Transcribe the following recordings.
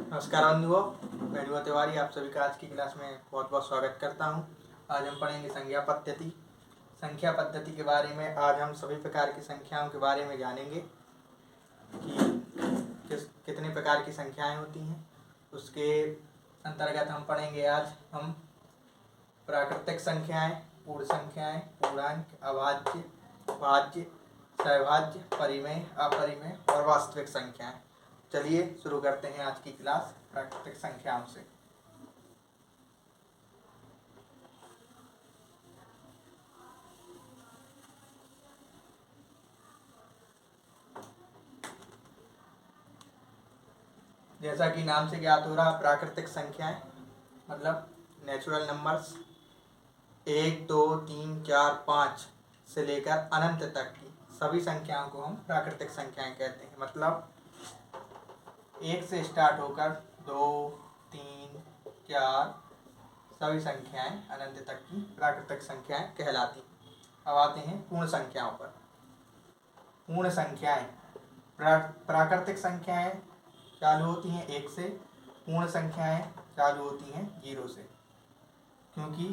नमस्कार बंधुओं, मैं ऋवा तिवारी आप सभी का आज की क्लास में बहुत बहुत स्वागत करता हूं। आज हम पढ़ेंगे संख्या पद्धति के बारे में। आज हम सभी प्रकार की संख्याओं के बारे में जानेंगे कि कितने प्रकार की संख्याएं होती हैं। उसके अंतर्गत हम पढ़ेंगे आज हम प्राकृतिक संख्याएं, पूर्ण संख्याएं, पूर्णांक, अभाज्य, भाज्य, सहभाज्य, परिमेय, अपरिमेय और वास्तविक संख्याएं। चलिए शुरू करते हैं आज की क्लास प्राकृतिक संख्याओं से। जैसा कि नाम से ज्ञात हो रहा, प्राकृतिक संख्याएं मतलब नेचुरल नंबर्स 1, 2, 3, 4, 5 से लेकर अनंत तक की सभी संख्याओं को हम प्राकृतिक संख्याएं कहते हैं। मतलब 1 से स्टार्ट होकर 2, 3, 4 सभी संख्याएं अनंत तक की प्राकृतिक संख्याएं कहलाती हैं। अब आते हैं पूर्ण संख्याओं पर। पूर्ण संख्याएं प्राकृतिक संख्याएं चालू होती हैं 1 से, पूर्ण संख्याएं चालू होती हैं 0 से, क्योंकि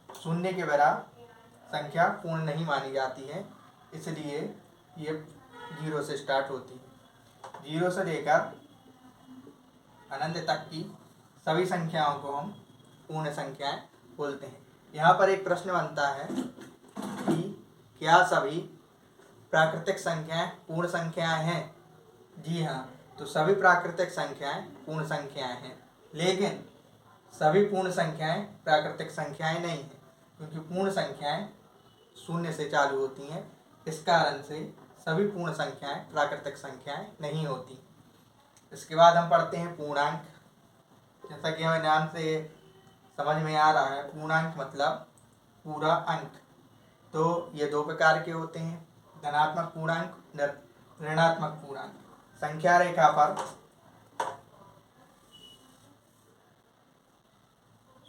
शून्य के बराबर संख्या पूर्ण नहीं मानी जाती है, इसलिए ये 0 से स्टार्ट होती है। 0 से लेकर अनंत तक की सभी संख्याओं को हम पूर्ण संख्याएं बोलते हैं। यहाँ पर एक प्रश्न बनता है कि क्या सभी प्राकृतिक संख्याएं पूर्ण संख्याएं हैं? जी हाँ, तो सभी प्राकृतिक संख्याएं पूर्ण संख्याएं हैं, लेकिन सभी पूर्ण संख्याएं प्राकृतिक संख्याएं नहीं हैं, क्योंकि पूर्ण संख्याएं शून्य से चालू होती हैं। इस कारण से सभी पूर्ण संख्याएं प्राकृतिक संख्याएं नहीं होती। इसके बाद हम पढ़ते हैं पूर्णांक। जैसा कि हमें नाम से समझ में आ रहा है, पूर्णांक मतलब पूरा अंक। तो ये दो प्रकार के होते हैं, धनात्मक पूर्णांक, ऋणात्मक पूर्णांक। संख्या रेखा पर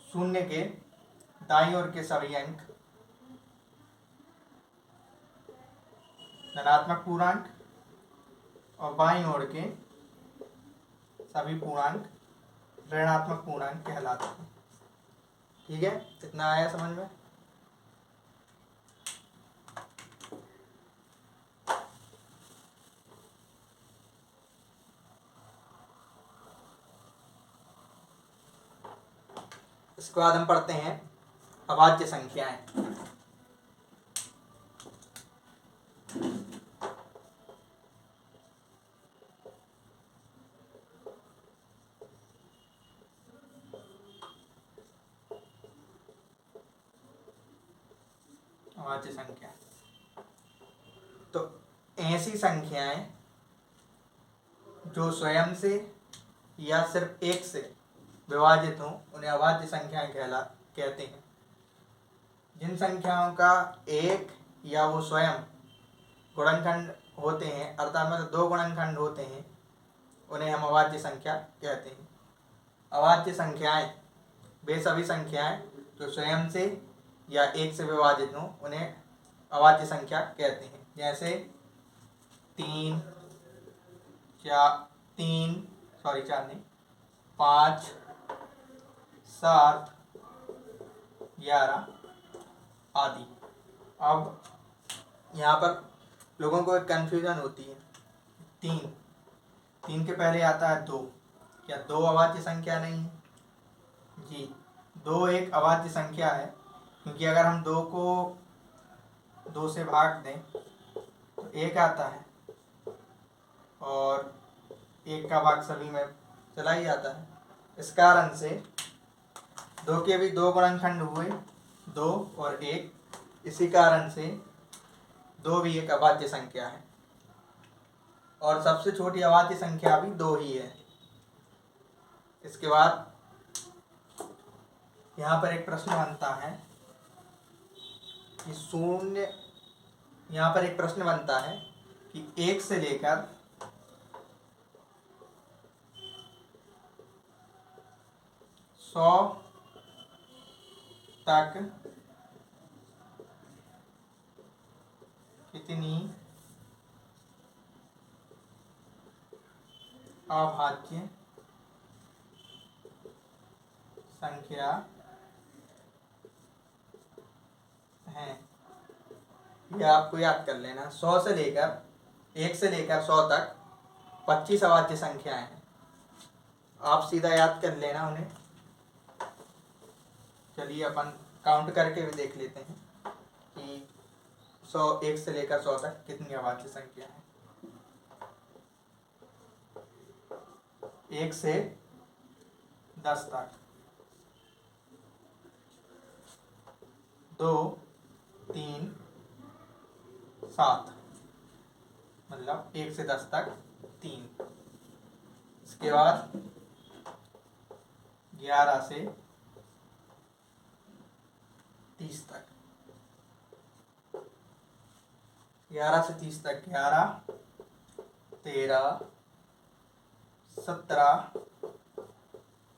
शून्य के दाईं ओर के सभी अंक धनात्मक पूर्णांक और बाईं ओर के सभी पूर्णांक ऋणात्मक पूर्णांक कहलाते हैं। ठीक है, इतना आया समझ में? इसके बाद हम पढ़ते हैं अभाज्य संख्याएं। अभाज्य संख्या तो ऐसी संख्याएं जो स्वयं से या सिर्फ 1 से विभाजित हों, उन्हें अभाज्य संख्याएं कहते हैं। जिन संख्याओं का एक या वो स्वयं गुणनखंड होते हैं, अर्थात मतलब 2 गुणनखंड होते हैं, उन्हें हम अभाज्य संख्या कहते हैं। अभाज्य संख्याएं वे सभी संख्याएं जो स्वयं से या 1 से विभाजित हों, उन्हें अभाज्य संख्या कहते हैं। जैसे 5, 7, 11 आदि। अब यहाँ पर लोगों को एक कन्फ्यूजन होती है। 3 के पहले आता है 2। क्या 2 अभाज्य संख्या नहीं है? जी, 2 एक अभाज्य संख्या है, क्योंकि अगर हम 2 को 2 से भाग दें तो 1 आता है और 1 का भाग सभी में चला ही जाता है। इस कारण से 2 के भी 2 गुणनखंड हुए, 2 और 1। इसी कारण से 2 भी एक अभाज्य संख्या है और सबसे छोटी अभाज्य संख्या भी 2 ही है। इसके बाद यहाँ पर एक प्रश्न बनता है कि यहाँ पर एक प्रश्न बनता है कि 1 से लेकर 100 तक कितनी अभाज्य संख्या है। ये आपको याद कर लेना। 100 से लेकर 1 से लेकर 100 तक 25 अवाच्य संख्याएं हैं। आप सीधा याद कर लेना उन्हें। चलिए अपन काउंट करके भी देख लेते हैं कि 1 से लेकर 100 तक कितनी अवाच्य संख्या है। 1 से 10 तक 2 3 7, मतलब 1 से 10 तक 3। इसके बाद 11 से 30 तक, 11 से 30 तक 11 13 17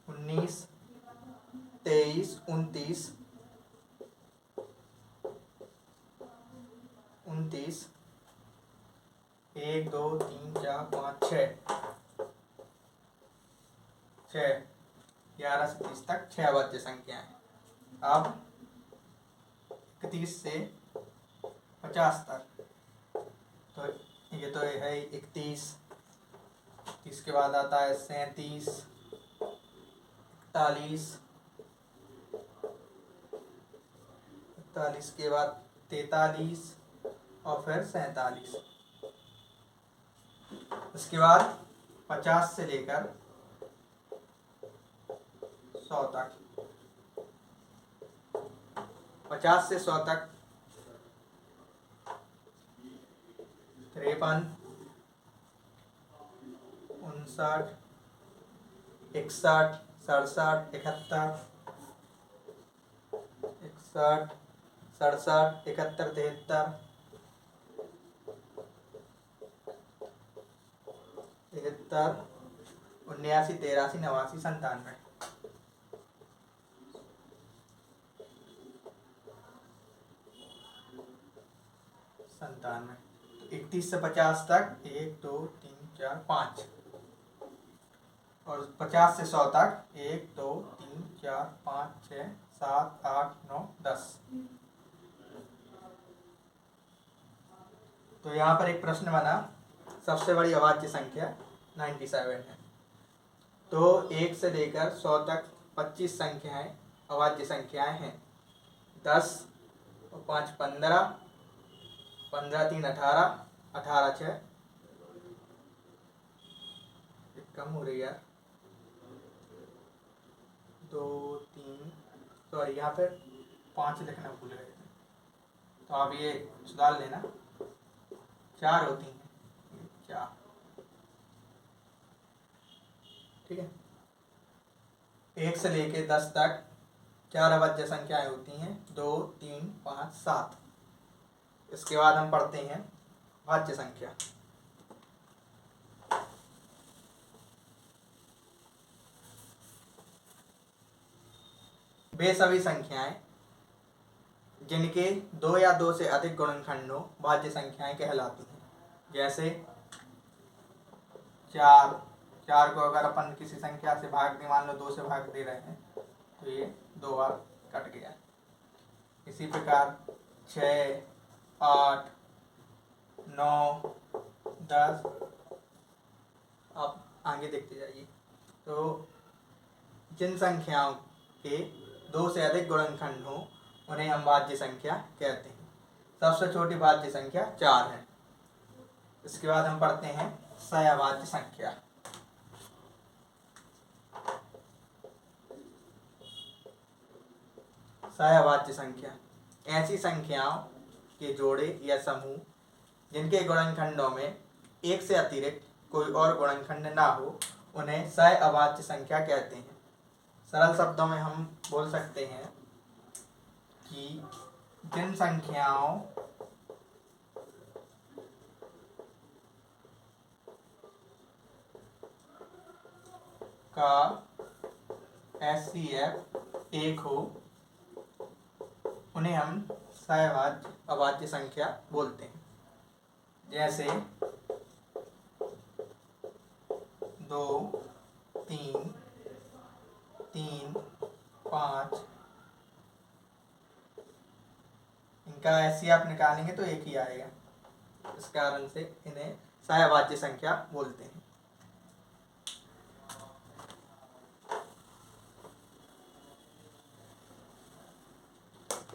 19 23 29 1 2 3 4 5 6 11 से 30 तक 6 अवाच्य संख्या है। अब 31 से 50 तक, तो ये तो है 31। इसके बाद आता है 37 41 41 के बाद 43 और फिर 47। उसके बाद 50 से लेकर 100 तक, 50 से 100 तक 53 59 61 67 71 61 67 71 73 73 79 83 89 97। 31 से 50 तक 1 2 3 4 5, और 50 से 100 तक 1 2 3 4 5 6 7 8 9 10। तो यहाँ पर एक प्रश्न बना, सबसे बड़ी अवाच्य संख्या 97 है। तो 1 से लेकर 100 तक 25 संख्याएं अवाच्य संख्याएं हैं। 10 और 5 15, 15 3 18, 18 6 कम हो रही है यार, 2 3, सॉरी यहाँ पे 5 लिखना भूल गए थे, तो आप ये सुधार लेना। 4 होती हैं, 4, ठीक है। 1 से लेके 10 तक 4 अवाच्य संख्याएं होती हैं, 2 3 5 7। इसके बाद हम पढ़ते हैं वाच्य संख्या। वे सभी संख्याएं जिनके 2 या 2 से अधिक गुणनखंडों वाच्य संख्याएं कहलाती हैं। जैसे 4 को अगर अपन किसी संख्या से भाग दे, मान लो 2 से भाग दे रहे हैं, तो ये 2 बार कट गया। इसी प्रकार 6 8 9 10, आप आगे देखते जाइए। तो जिन संख्याओं के 2 से अधिक गुणनखंड हों उन्हें हम वाच्य संख्या कहते हैं। सबसे छोटी वाच्य संख्या 4 है। इसके बाद हम पढ़ते हैं सहवाच्य संख्या। सहवाच्य संख्या ऐसी संख्याओं के जोड़े या समूह जिनके गुणनखंडों में 1 से अतिरिक्त कोई और गुणनखंड ना हो, उन्हें सहअवाच्य संख्या कहते हैं। सरल शब्दों में हम बोल सकते हैं कि जिन संख्याओं का HCF 1 हो उन्हें हम सहवाच्य अवाच्य संख्या बोलते हैं। जैसे 2 3 3 5, इनका ऐसे आप निकालेंगे तो एक ही आएगा। इस कारण से इन्हें सहभाज्य संख्या बोलते हैं।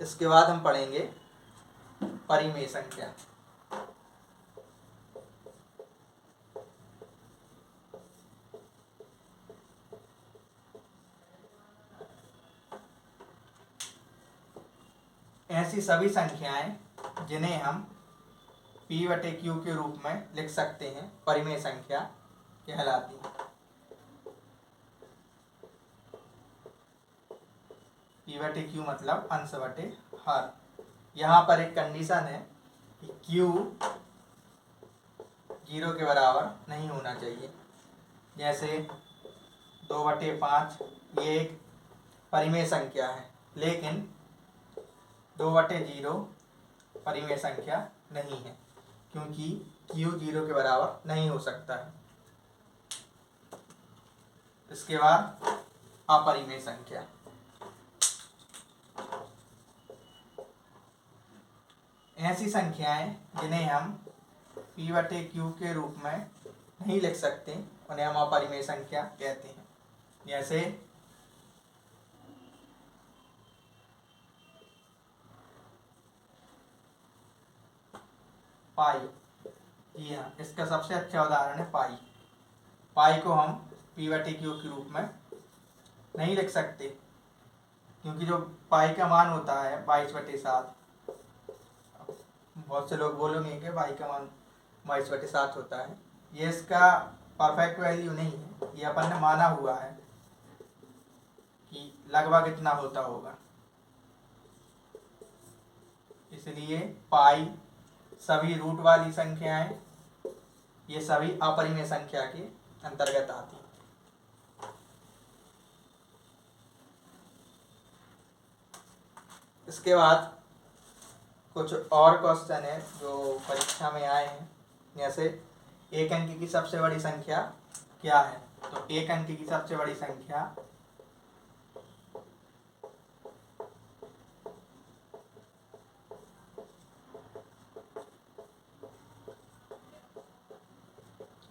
इसके बाद हम पढ़ेंगे परिमेय संख्या। ऐसी सभी संख्याएं जिन्हें हम P/Q के रूप में लिख सकते हैं परिमेय संख्या कहलाती हैं। P/Q मतलब अंश बटे हर। यहाँ पर एक कंडीशन है कि Q 0 के बराबर नहीं होना चाहिए। जैसे 2/5 ये एक परिमेय संख्या है, लेकिन 2/0 परिमेय संख्या नहीं है, क्योंकि Q 0 के बराबर नहीं हो सकता है। इसके बाद अपरिमेय संख्या। ऐसी संख्याएं जिन्हें हम P/Q के रूप में नहीं लिख सकते, उन्हें हम अपरिमेय संख्या कहते हैं। जैसे पाई, जी हाँ, इसका सबसे अच्छा उदाहरण है पाई। पाई को हम P/Q के रूप में नहीं लिख सकते, क्योंकि जो पाई का मान होता है 22/7, बहुत से लोग बोलेंगे कि पाई का मान 22/7 होता है, ये इसका परफेक्ट वैल्यू नहीं है। ये अपन ने माना हुआ है कि लगभग इतना होता होगा, इसलिए पाई, सभी रूट वाली संख्याएं, ये सभी अपरिमेय संख्या के अंतर्गत आती हैं। इसके बाद कुछ और क्वेश्चन है जो परीक्षा में आए हैं। जैसे एक अंक की सबसे बड़ी संख्या क्या है? तो एक अंक की सबसे बड़ी संख्या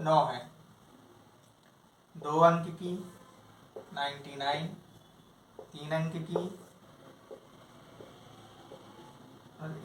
9 है। 2 अंक की 99, 3 अंक की